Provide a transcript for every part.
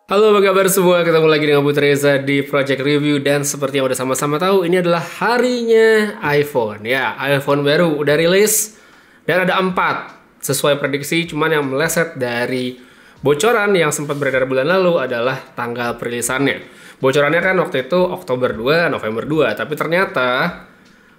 Halo, apa kabar semua? Ketemu lagi dengan Putri Reza di Project Review. Dan seperti yang udah sama-sama tahu, ini adalah harinya iPhone. Ya, iPhone baru udah rilis dan ada 4 sesuai prediksi. Cuman yang meleset dari bocoran yang sempat beredar bulan lalu adalah tanggal perilisannya. Bocorannya kan waktu itu Oktober 2, November 2. Tapi ternyata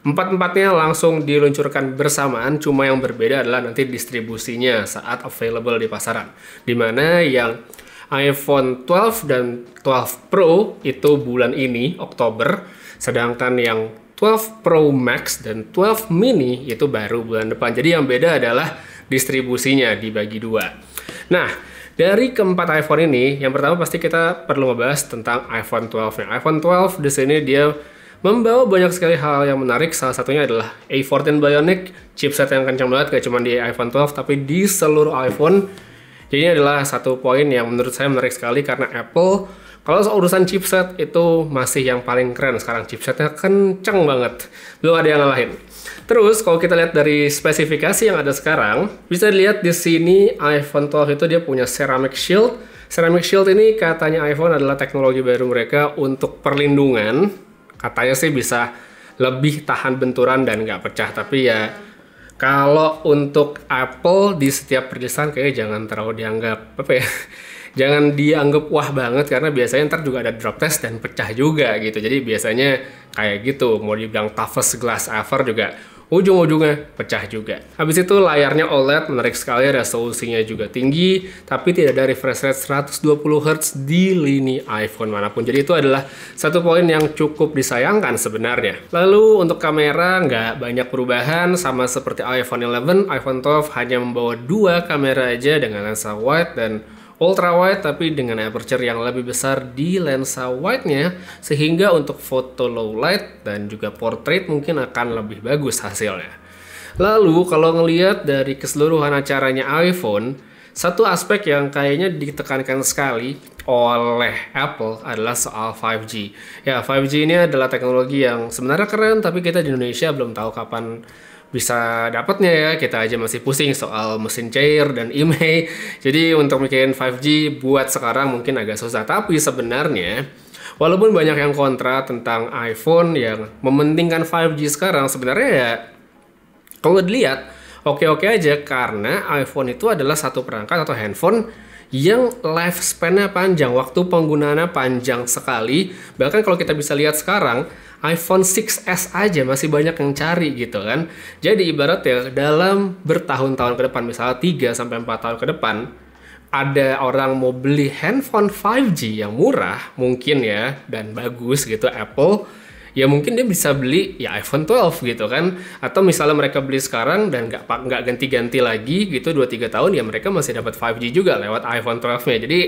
empat-empatnya langsung diluncurkan bersamaan, cuma yang berbeda adalah nanti distribusinya saat available di pasaran. Dimana yang iPhone 12 dan 12 Pro itu bulan ini, Oktober. Sedangkan yang 12 Pro Max dan 12 Mini itu baru bulan depan. Jadi yang beda adalah distribusinya dibagi dua. Nah, dari keempat iPhone ini, yang pertama pasti kita perlu ngebahas tentang iPhone 12. iPhone 12 di sini dia membawa banyak sekali hal yang menarik. Salah satunya adalah A14 Bionic, chipset yang kencang banget, gak cuma di iPhone 12 tapi di seluruh iPhone. Jadi ini adalah satu poin yang menurut saya menarik sekali karena Apple kalau soal urusan chipset itu masih yang paling keren sekarang. Chipsetnya kenceng banget, belum ada yang ngalahin. Terus kalau kita lihat dari spesifikasi yang ada sekarang, bisa dilihat di sini iPhone 12 itu dia punya Ceramic Shield. Ceramic Shield ini katanya iPhone adalah teknologi baru mereka untuk perlindungan. Katanya sih bisa lebih tahan benturan dan nggak pecah, tapi ya kalau untuk Apple di setiap perilisan kayaknya jangan terlalu dianggap apa ya, jangan dianggap wah banget karena biasanya ntar juga ada drop test dan pecah juga gitu. Jadi biasanya kayak gitu, mau dibilang toughest glass ever juga ujung-ujungnya pecah juga. Habis itu layarnya OLED menarik sekali, resolusinya juga tinggi, tapi tidak ada refresh rate 120 Hz di lini iPhone manapun. Jadi itu adalah satu poin yang cukup disayangkan sebenarnya. Lalu untuk kamera nggak banyak perubahan, sama seperti iPhone 11, iPhone 12 hanya membawa 2 kamera aja dengan lensa wide dan ultra wide, tapi dengan aperture yang lebih besar di lensa wide-nya, sehingga untuk foto low light dan juga portrait mungkin akan lebih bagus hasilnya. Lalu kalau ngelihat dari keseluruhan acaranya iPhone, satu aspek yang kayaknya ditekankan sekali oleh Apple adalah soal 5G. Ya, 5G ini adalah teknologi yang sebenarnya keren, tapi kita di Indonesia belum tahu kapan bisa dapatnya ya. Kita aja masih pusing soal mesin cair dan IMEI. Jadi untuk bikin 5G buat sekarang mungkin agak susah. Tapi sebenarnya walaupun banyak yang kontra tentang iPhone yang mementingkan 5G sekarang, sebenarnya ya kalau dilihat oke-oke aja karena iPhone itu adalah satu perangkat atau handphone yang lifespan-nya panjang, waktu penggunaannya panjang sekali. Bahkan kalau kita bisa lihat sekarang, iPhone 6s aja masih banyak yang cari gitu kan. Jadi ibaratnya dalam bertahun-tahun ke depan, misalnya 3-4 tahun ke depan, ada orang mau beli handphone 5G yang murah mungkin ya, dan bagus gitu Apple, ya mungkin dia bisa beli ya iPhone 12 gitu kan. Atau misalnya mereka beli sekarang dan nggak ganti-ganti lagi gitu 2-3 tahun, ya mereka masih dapat 5G juga lewat iPhone 12-nya. Jadi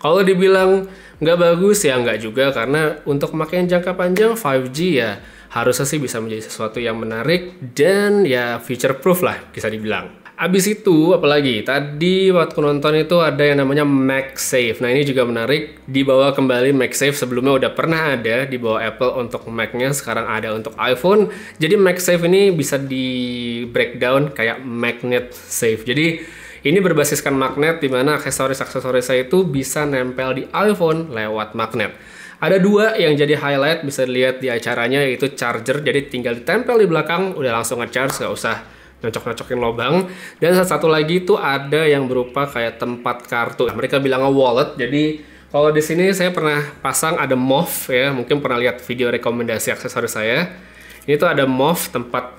kalau dibilang nggak bagus ya nggak juga, karena untuk pemakaian jangka panjang 5G ya harusnya sih bisa menjadi sesuatu yang menarik dan ya future proof lah bisa dibilang. Abis itu apalagi tadi waktu nonton itu ada yang namanya MagSafe. Nah ini juga menarik, dibawa kembali MagSafe. Sebelumnya udah pernah ada di bawah Apple untuk Mac-nya, sekarang ada untuk iPhone. Jadi MagSafe ini bisa di breakdown kayak magnet safe. Jadi ini berbasiskan magnet, di mana aksesoris-aksesoris saya itu bisa nempel di iPhone lewat magnet. Ada 2 yang jadi highlight, bisa dilihat di acaranya, yaitu charger. Jadi tinggal ditempel di belakang, udah langsung nge-charge, nggak usah nyocok-nyocokin lubang. Dan satu lagi itu ada yang berupa kayak tempat kartu. Mereka bilangnya wallet. Jadi kalau di sini saya pernah pasang ada MOV ya, mungkin pernah lihat video rekomendasi aksesoris saya. Ini tuh ada MOV tempat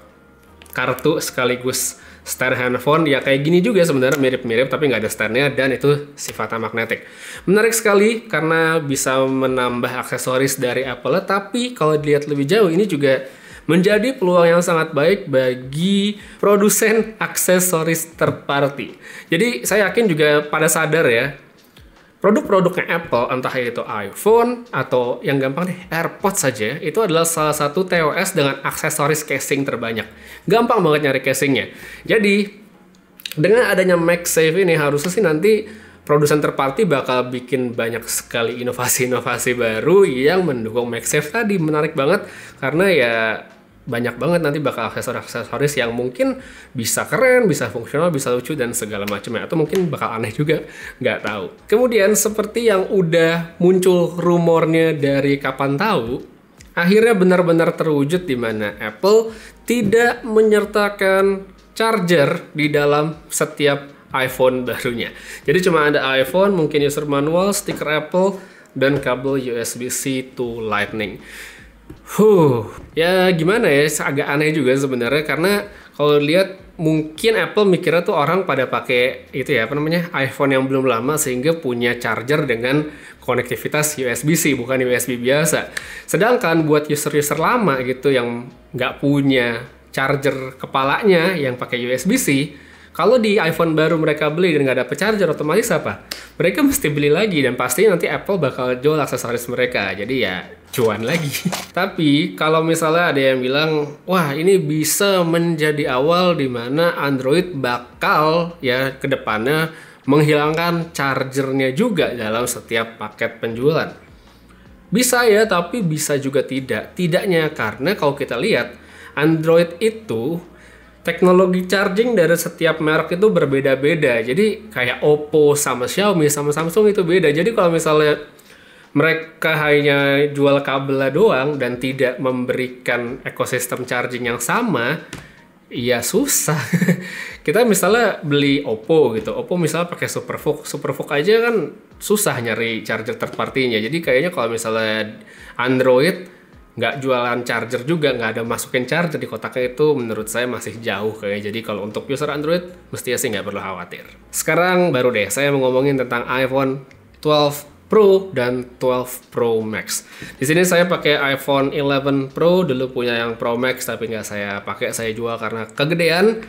kartu sekaligus stand handphone, ya kayak gini juga sebenarnya, mirip-mirip tapi nggak ada standnya dan itu sifatnya magnetik. Menarik sekali karena bisa menambah aksesoris dari Apple, tapi kalau dilihat lebih jauh ini juga menjadi peluang yang sangat baik bagi produsen aksesoris third party. Jadi saya yakin juga pada sadar ya, produk-produknya Apple, entah itu iPhone atau yang gampang deh AirPods saja, itu adalah salah satu TOS dengan aksesoris casing terbanyak. Gampang banget nyari casingnya. Jadi dengan adanya MagSafe ini harusnya sih nanti produsen third party bakal bikin banyak sekali inovasi-inovasi baru yang mendukung MagSafe tadi. Menarik banget karena ya banyak banget nanti bakal aksesoris yang mungkin bisa keren, bisa fungsional, bisa lucu dan segala macamnya, atau mungkin bakal aneh juga, nggak tahu. Kemudian seperti yang udah muncul rumornya dari kapan tahu, akhirnya benar-benar terwujud di mana Apple tidak menyertakan charger di dalam setiap iPhone barunya. Jadi cuma ada iPhone, mungkin user manual, stiker Apple, dan kabel USB-C to Lightning. Ya gimana ya, agak aneh juga sebenarnya, karena kalau lihat mungkin Apple mikirnya tuh orang pada pakai itu ya, apa namanya, iPhone yang belum lama sehingga punya charger dengan konektivitas USB-C, bukan USB biasa. Sedangkan buat user-user lama gitu yang nggak punya charger kepalanya yang pakai USB-C, kalau di iPhone baru mereka beli dan nggak dapet charger, otomatis apa? Mereka mesti beli lagi, dan pasti nanti Apple bakal jual aksesoris mereka. Jadi ya cuan lagi. Tapi kalau misalnya ada yang bilang, wah ini bisa menjadi awal di mana Android bakal ya ke depannya menghilangkan chargernya juga dalam setiap paket penjualan. Bisa ya, tapi bisa juga tidak. Tidaknya karena kalau kita lihat Android itu teknologi charging dari setiap merek itu berbeda-beda. Jadi kayak Oppo sama Xiaomi sama Samsung itu beda. Jadi kalau misalnya mereka hanya jual kabel doang dan tidak memberikan ekosistem charging yang sama, ya susah. Kita misalnya beli Oppo gitu. Oppo misalnya pakai Supervook aja kan susah nyari charger third party-nya. Jadi kayaknya kalau misalnya Android nggak jualan charger juga, nggak ada masukin charger di kotaknya, itu menurut saya masih jauh kayak. Jadi kalau untuk user Android mestinya sih nggak perlu khawatir. Sekarang baru deh saya mau ngomongin tentang iPhone 12 Pro dan 12 Pro Max. Di sini saya pakai iPhone 11 Pro, dulu punya yang Pro Max tapi nggak saya pakai, saya jual karena kegedean.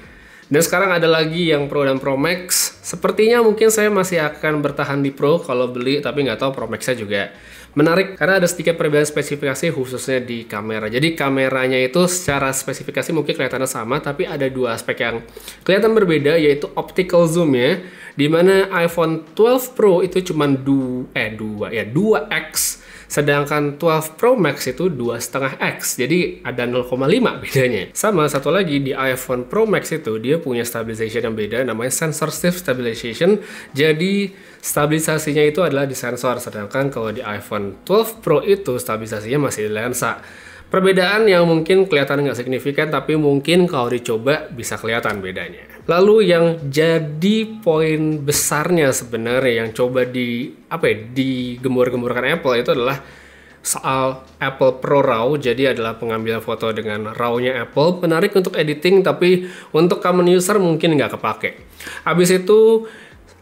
Dan sekarang ada lagi yang Pro dan Pro Max. Sepertinya mungkin saya masih akan bertahan di Pro kalau beli, tapi nggak tahu Pro Max-nya juga menarik karena ada sedikit perbedaan spesifikasi khususnya di kamera. Jadi kameranya itu secara spesifikasi mungkin kelihatannya sama, tapi ada dua aspek yang kelihatan berbeda, yaitu optical zoom-nya, di mana iPhone 12 Pro itu cuma 2x, sedangkan 12 Pro Max itu 2,5x, jadi ada 0,5 bedanya. Sama satu lagi, di iPhone Pro Max itu dia punya stabilization yang beda, namanya sensor shift stabilization. Jadi stabilisasinya itu adalah di sensor, sedangkan kalau di iPhone 12 Pro itu stabilisasinya masih di lensa. Perbedaan yang mungkin kelihatan nggak signifikan, tapi mungkin kalau dicoba bisa kelihatan bedanya. Lalu yang jadi poin besarnya sebenarnya yang coba digembur-gemburkan Apple itu adalah soal Apple Pro RAW. Jadi adalah pengambilan foto dengan RAW-nya Apple, menarik untuk editing, tapi untuk common user mungkin nggak kepake. Habis itu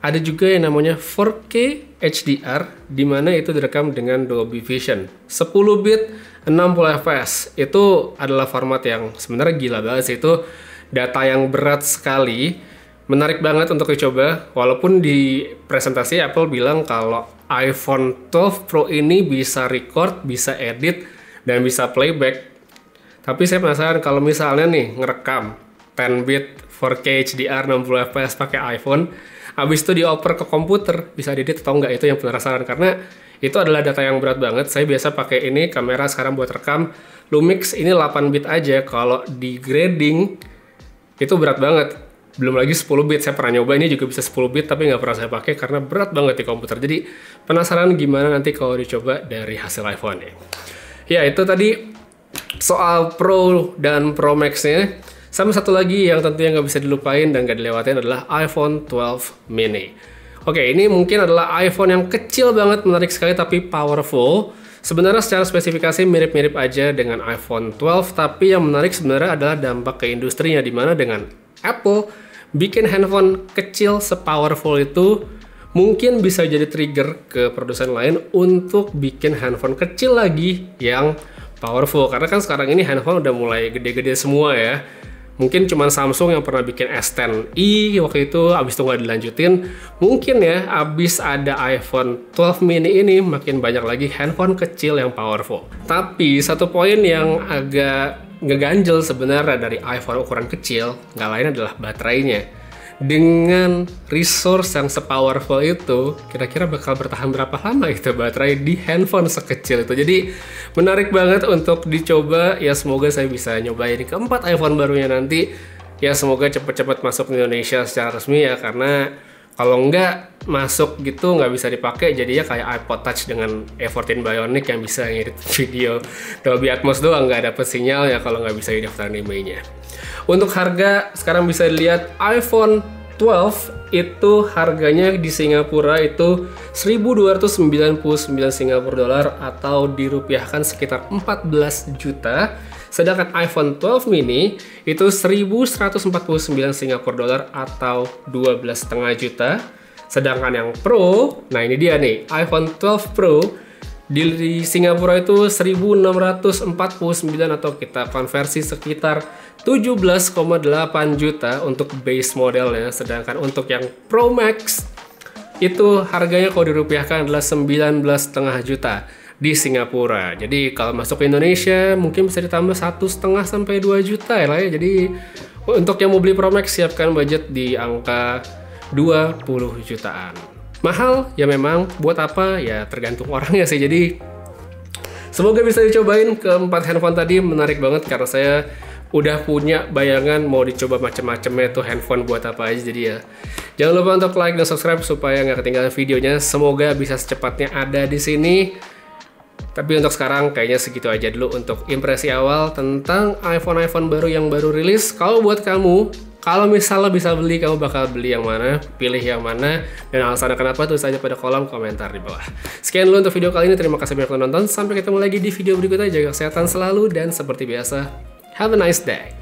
ada juga yang namanya 4K HDR, di mana itu direkam dengan Dolby Vision 10 bit 60 fps. Itu adalah format yang sebenarnya gila banget sih. Itu data yang berat sekali, menarik banget untuk dicoba. Walaupun di presentasi Apple bilang kalau iPhone 12 Pro ini bisa record, bisa edit, dan bisa playback. Tapi saya penasaran kalau misalnya nih ngerekam 10 bit 4K HDR 60 fps pakai iPhone, habis itu dioper ke komputer, bisa diedit atau enggak, itu yang penasaran. Karena itu adalah data yang berat banget. Saya biasa pakai ini kamera sekarang buat rekam Lumix, ini 8 bit aja. Kalau di grading itu berat banget. Belum lagi 10 bit, saya pernah nyoba, ini juga bisa 10 bit tapi nggak pernah saya pakai karena berat banget di komputer. Jadi penasaran gimana nanti kalau dicoba dari hasil iPhone-nya. Ya itu tadi soal Pro dan Pro Max-nya. Sama satu lagi yang tentunya nggak bisa dilupain dan nggak dilewatin adalah iPhone 12 mini. Oke, ini mungkin adalah iPhone yang kecil banget, menarik sekali, tapi powerful. Sebenarnya secara spesifikasi mirip-mirip aja dengan iPhone 12, tapi yang menarik sebenarnya adalah dampak ke industrinya, di mana dengan Apple bikin handphone kecil sepowerful itu mungkin bisa jadi trigger ke produsen lain untuk bikin handphone kecil lagi yang powerful. Karena kan sekarang ini handphone udah mulai gede-gede semua ya. Mungkin cuma Samsung yang pernah bikin S10i waktu itu, abis itu nggak dilanjutin. Mungkin ya, abis ada iPhone 12 mini ini, makin banyak lagi handphone kecil yang powerful. Tapi satu poin yang agak ngeganjel sebenarnya dari iPhone ukuran kecil, nggak lain adalah baterainya. dengan resource yang sepowerful itu, kira-kira bakal bertahan berapa lama itu baterai di handphone sekecil itu. Jadi menarik banget untuk dicoba. Ya semoga saya bisa nyobain keempat iPhone barunya nanti. Ya semoga cepet-cepet masuk ke Indonesia secara resmi ya, karena kalau nggak masuk gitu nggak bisa dipakai, jadinya kayak iPod Touch dengan A14 Bionic yang bisa ngedit video Dolby Atmos doang, nggak dapet sinyal ya kalau nggak bisa didaftarin emailnya. Untuk harga sekarang bisa dilihat iPhone 12 itu harganya di Singapura itu 1.299 Singapura dolar atau dirupiahkan sekitar 14 juta. Sedangkan iPhone 12 mini itu 1.149 Singapura dolar atau 12,5 juta. Sedangkan yang Pro, nah ini dia nih, iPhone 12 Pro di Singapura itu 1.649 atau kita konversi sekitar 17,8 juta untuk base modelnya. Sedangkan untuk yang Pro Max itu harganya kalau dirupiahkan adalah 19,5 juta di Singapura. Jadi kalau masuk ke Indonesia mungkin bisa ditambah 1,5 sampai 2 juta ya lah ya. Jadi untuk yang mau beli Pro Max siapkan budget di angka 20 jutaan. Mahal ya memang, buat apa ya tergantung orangnya sih. Jadi semoga bisa dicobain keempat handphone tadi, menarik banget karena saya udah punya bayangan mau dicoba macam-macamnya tuh handphone buat apa aja. Jadi ya jangan lupa untuk like dan subscribe supaya nggak ketinggalan videonya. Semoga bisa secepatnya ada di sini. Tapi untuk sekarang kayaknya segitu aja dulu untuk impresi awal tentang iPhone baru yang baru rilis. Kalau buat kamu, kalau misalnya bisa beli, kamu bakal beli yang mana, pilih yang mana, dan alasannya kenapa tulis aja pada kolom komentar di bawah. Sekian dulu untuk video kali ini, terima kasih banyak telah nonton. Sampai ketemu lagi di video berikutnya, jaga kesehatan selalu, dan seperti biasa, have a nice day.